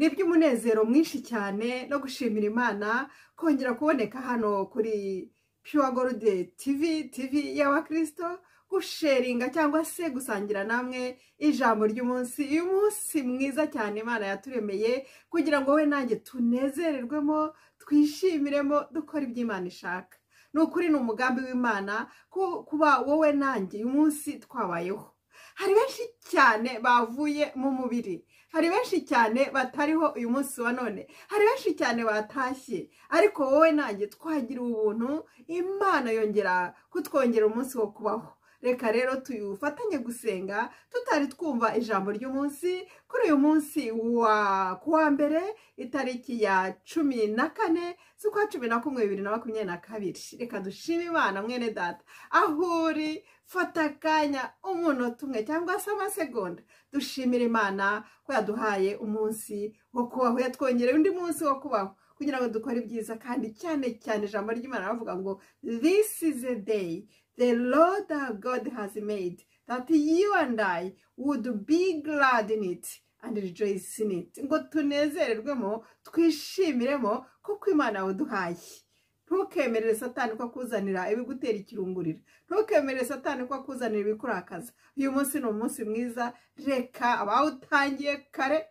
n'iby'umunezero mwinshi cyane no gushimira Imana kongera kuboneka hano kuri Pure Gold TV y'abakristo, gusharinga cyangwa se gusangira namwe ijambo ry'umunsi. Uyu munsi mwiza cyane Imana yaturemeye kugira ngo we nanjye tunezererwemo, twishimiremo, dukora ibyo Imana ishaka. Nukuri ni umugambi w'Imana kuba wowe nanjye uyu munsi twabayeho. Hari benshi cyane bavuye mu mubiri, hari benshi cyane batariho uyu munsi wa none, hari benshi cyane batashye, ariko wowe nanjye twagira ubuntu, Imana yongera kutwongera umunsi wo kubaho. Reka rero tufatanye gusenga tutari twumva ijambo ry'umunsi kuri uyu munsi kuwa mbere itariki ya 14 z'ukwa 11 2022. Reka dushime Imana mwene data, aho uri fata akanya umunota umwe cyangwa se amasegonda dushimira Imana ko yaduhaye umunsi wo kubaho, yatwongereye undi munsi wo kubaho kugira ngo dukore ibyiza. Kandi cyane cyane ijambo ry'Imana ravuga ngo this is a day the Lord our God has made, that you and I would be glad in it and rejoice in it. Ngo tunezererwemo, twishimiremo kuko Imana yaduhaye. Ntukemerere Satani ko akuzanira ibigutera ikirungurira, ntukemerere Satani ko akuzanira ibikurakaza. Uyu munsi ni umunsi mwiza, reka abawutangiye kare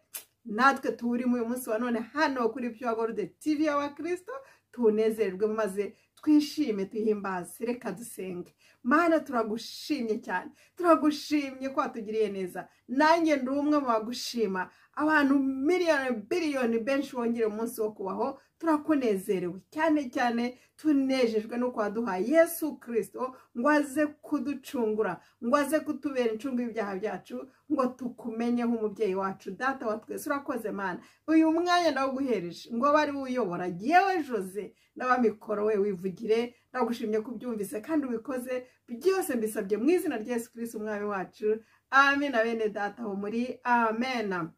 natwe turimo uyu munsi wa none hano kuri Pure Gold TV y'abakristo tunezererwe maze twishime tuhimbaze. Reka dusenge. Mana, turagushimye cyane, turagushimye ko watugiriye neza. Nanjye ndi umwe mu bagushima. Abantu miliyoni biliyoni benshi wongere umunsi wo kubaho, turakunezerewe cyane cyane, tunejejwe no kwaduhaye Yesu Kristo ngo aze kuducungura, ngo aze kutubera incungu y'ibyaha byacu, ngo tukumenye nk'umubyeyi wacu. Data wa twese urakoze Mana, uyu mwanya ndawuguhereje ngo bari uyobora yewe Jose n'abamikoro we wivugire. Ndagushimye kubyumvise kandi ubikoze byose, mbisabye mu izina rya Yesu Kristo umwami wacu, amen. Bene data ho muri amen.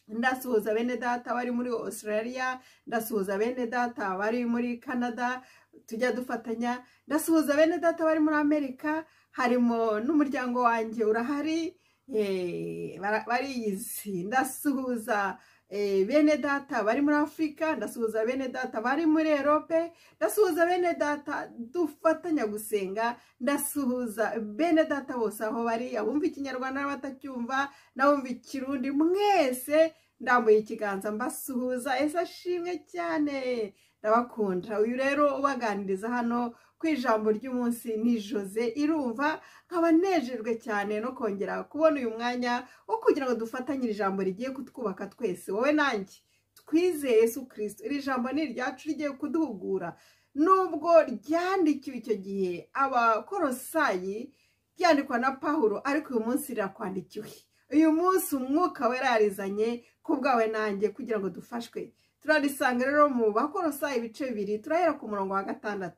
Ndasuhuza bene data bari muri Australia, ndasuhuza bene data bari muri Canada, tujya dufatanya. Ndasuhuza bene data bari muri Amerika, harimo n'umuryango wanjye urahari, bariyizi. Ndasuhuza bene data bari muri Afrika, ndasuhuza bene data bari muri Europe, ndasuhuza bene data dufatanya gusenga, ndasuhuza bene data bose aho bari, abumva ikinyarwanda n'abatacyumva, n'abumva ikirundi, mwese ndambuye ikiganza mbasuhuza. Ese ashimwe cyane, ndabakunda. Uyu rero ubaganiriza hano ku ijambo ry'umunsi ni Jose Irumva. Nkaba nejejwe cyane no kongera kubona uyu mwanya wo kugira ngo dufatanyire ijambo rigiye kutwubaka twese, wowe nanjye twizeye Yesu Kristo. Iri jambo ni iryacu, rigiye kuduhugura. Nubwo ryandikiwe icyo gihe Abakolosayi ryandikwa na Pawulo, ariko uyu munsi rirakwandikiwe. Uyu munsi umwuka wera yarizanye ku bwawe nanjye kugira ngo dufashwe. Turarisanga rero mu Bakolosayi ibice 2, turahera ku murongo wa 6.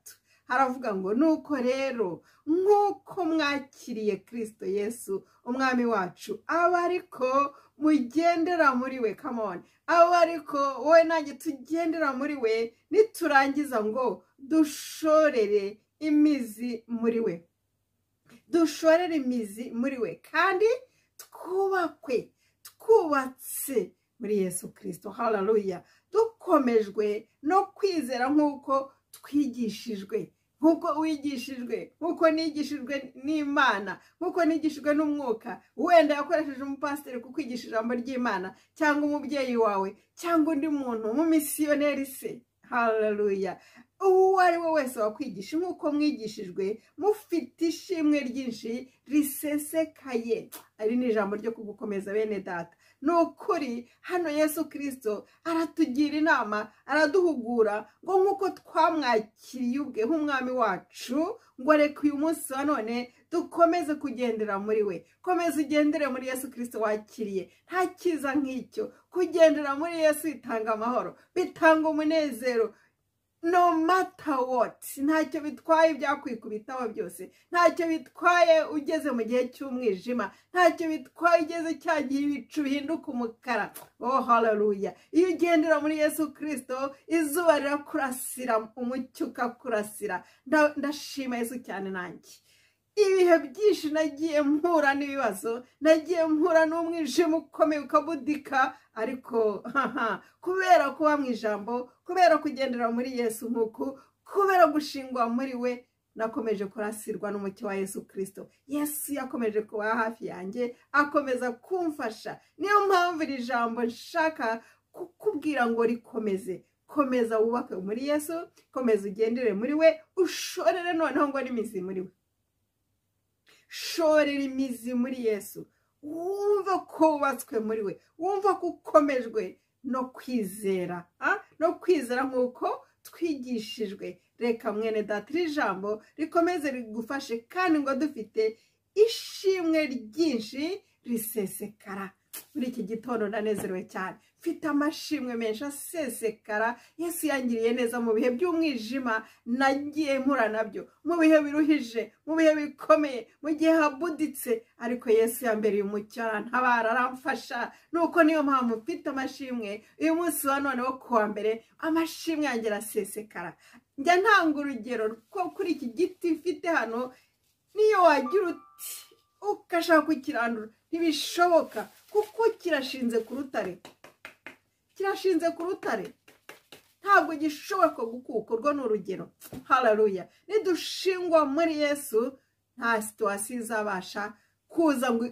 Haravuga ngo nuko rero nk'uko mwakiriye Kristo Yesu umwami wacu, aba ariko mugendera muri we. Come on, aba ariko wowe nanjye tugendera muri we, niturangiza ngo dushorere imizi muri we, dushorere imizi muri we, kandi twubatse muri Yesu Kristo. Haleluya. Dukomejwe no kwizera nk'uko twigishijwe, nk'uko wigishijwe, nk'uko nigishijwe n'Imana, nk'uko nigishijwe n'umwuka. Wenda yakoresheje umupasiteri kukwigisha ijambo ry'Imana, cyangwa umubyeyi wawe, cyangwa undi muntu umumisiyoneri se. Haleluya. Uwo ari we wese wakwigisha nk'uko mwigishijwe, mufite ishimwe ryinshi risesekaye. Ari ni ijambo ryo kugukomeza bene data. Nukuri hano Yesu Kristo aratugira inama, araduhugura ngo nk'uko twamwakiriye ubwe nk'umwami wacu, ngo reka uyu munsi wa none dukomeze kugendera muri we. Komeza ugendere muri Yesu Kristo wakiriye. Nta kiza nk'icyo. Kugendera muri Yesu bitanga amahoro, bitanga umunezero. No matter what, ntacyo bitwaye ibyakwikubitaho byose, ntacyo bitwaye ugeze mu gihe cy'umwijima, ntacyo bitwaye ugeze cya gihe ibicu bihinduka umukara. Oh haleluya. Iyo ugendera muri Yesu Kristo, izuba rirakurasira, umucyo ukakurasira. Ndashima Yesu cyane nanjye. ibihe byinshi nagiye mpura n'ibibazo, nagiye mpura n'umwijima ukomeye ukabudika, ariko kubera kuba mu ijambo, kubera kugendera muri Yesu nk'uku, kubera gushingwa muri we, nakomeje kurasirwa n'umucyo wa Yesu Kristo. Yesu yakomeje kuba hafi yanjye, akomeza kumfasha. Niyo mpamvu iri jambo nshaka kukubwira ngo rikomeze. Komeza wubake muri Yesu, komeza ugendere muri we, ushorere noneho ngo n'imizi muri we. Shorera imizi muri Yesu, wumva ko wubatswe muri we, wumva ko ukomejwe no kwizera, no kwizera nk'uko twigishijwe. Reka mwene data iri jambo rikomeze rigufashe, kandi ngo dufite ishimwe ryinshi risesekara. Muri iki gitondo ndanezerewe cyane, mfite amashimwe menshi asesekara. Yesu yangiriye neza mu bihe by'umwijima nagiye mpura nabyo, mu bihe biruhije, mu bihe bikomeye, mu gihe habuditse, ariko Yesu yambereye umucyo, arantabara, aramfasha. Nuko niyo mpamvu mfite amashimwe uyu munsi wa none wo kuwa mbere. Amashimwe yanjye arasesekara. Njya ntanga urugero ko kuri iki giti mfite hano, niyo wagira uti ukashaka kukirandura ntibishoboka, kuko kirashinze ku rutare. Kirashinze ku rutare, ntabwo gishoboka gukuka. Urwo ni urugero. Haleluya. Nidushingwa muri Yesu, nta situwasiyo izabasha kuza ngo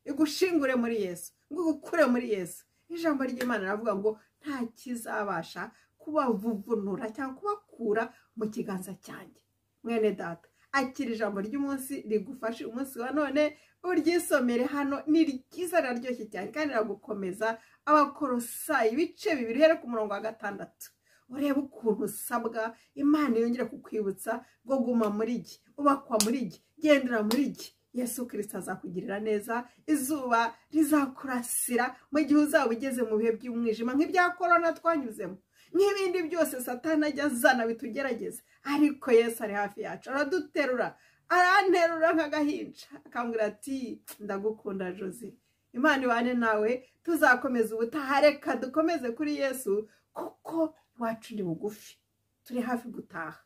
igushingure muri Yesu, ngo igukure muri Yesu. Ijambo ry'Imana riravuga ngo nta kizabasha kubavuvunura cyangwa kubakura mu kiganza cyanjye. Mwene data, akira ijambo ry'umunsi rigufashe umunsi wa none, uryisomere hano. Ni ryiza, riraryoshye cyane kandi riragukomeza. Abakolosayi ibice 2 here ku murongo wa 6, urebe ukuntu usabwa. Imana yongera kukwibutsa ngo guma muri iki, ubakwa muri iki, gendera muri iki. Yesu Kristo azakugirira neza. Izuba rizakurasira mu gihe uzaba ugeze mu bihe by'umwijima nk'ibya korona twanyuzemo, n'ibindi byose Satani ajya azana bitugerageza. Ariko Yesu ari hafi yacu, araduterura, aranterura nk'agahinja, akambwira ati ndagukunda Josie. Imana ibane nawe, tuzakomeza ubutaha. Reka dukomeze kuri Yesu, kuko iwacu ni bugufi, turi hafi gutaha.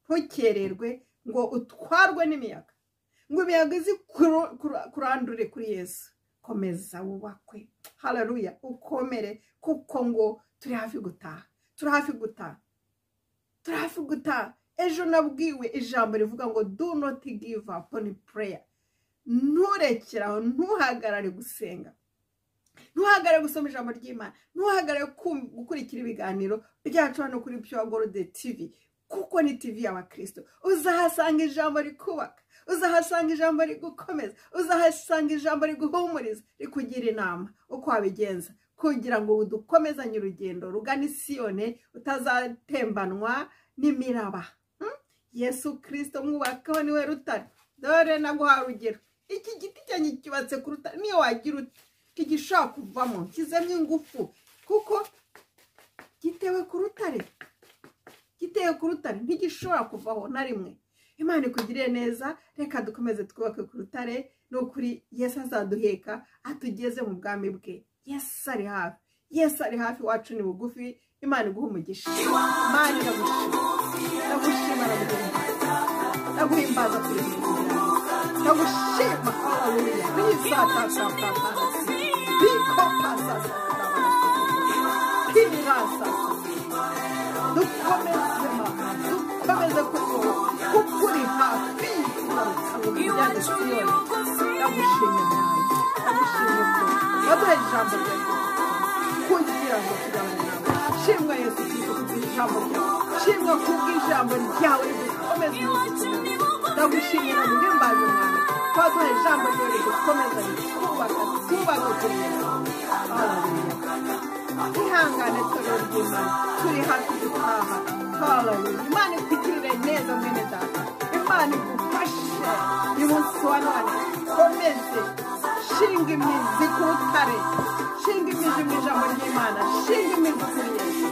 Ntukererwe ngo utwarwe n'imiyaga, ngo imiyaga izi kurandure kuri Yesu. Komeza wubakwe. Haleluya. Ukomere, kuko ngo turi hafi gutaha. Turi hafi gutaha. Turi hafi gutaha. Ejo nabwiwe ijambo rivuga ngo do not give up on prayer. Nturekeraho, ntuhagarare gusenga, ntuhagarare gusoma ijambo ry'Imana, ntuhagarare gukurikira ibiganiro byacu hano kuri Pure Gold TV, kuko ni TV y'abakristo. Uzahasanga ijambo rikubaka, uzahasanga ijambo rigukomeza, uzahasanga ijambo riguhumuriza, rikugira inama uko wabigenza, kugira ngo udukomezanye urugendo rugana Siyoni, utazatembanwa n'imiraba. Yesu Kristo mwubakaho, niwe rutare. Dore naguha urugero, iki giti cyanjye kibatse ku rutare. Niyo wagira uti ntigishobora kuvamo, kizemo ingufu, kuko gitewe ku rutare. Gitewe ku rutare, ntigishobora kuvaho na rimwe. Imana ikugiriye neza. Reka dukomeze twubake ku rutare. N'ukuri Yesu azaduheka atugeze mu bwami bwe. Yesu ari hafi. Yesu ari hafi, wacu ni bugufi. Imana iguha umugisha. Imana ndagushima, ndaguhimbaza kuri iyi nzira. Ndagushima. Haleluya. Dukomeze Mama, dukomeze kuko uri hafi. Ndagushimye Siyoni. Ndagushimye nawe. Ndagushimye ko waduhaye ijambo ryawe kugira ngo tujyane nawe. Shimwa Yesu Kristo kubw'ijambo ryawe. Shimwa kubw'ijambo ryawe ridukomeza umunsi. Ndagushimye na guhimbaza umwami ko waduhaye ijambo ryawe ridukomeza twubaka kuri Yesu. Haleluya. Ihangane torero ry'Imana, turi hafi gutaha. Haleluya. Imana ikugirire neza mwene data. Imana igufashe uyu munsi wa none. Komeze shinga imizi ku rutare, shinga imizi mu ijambo ry'Imana, shinga imizi kuri Yesu.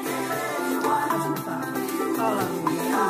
Haleluya.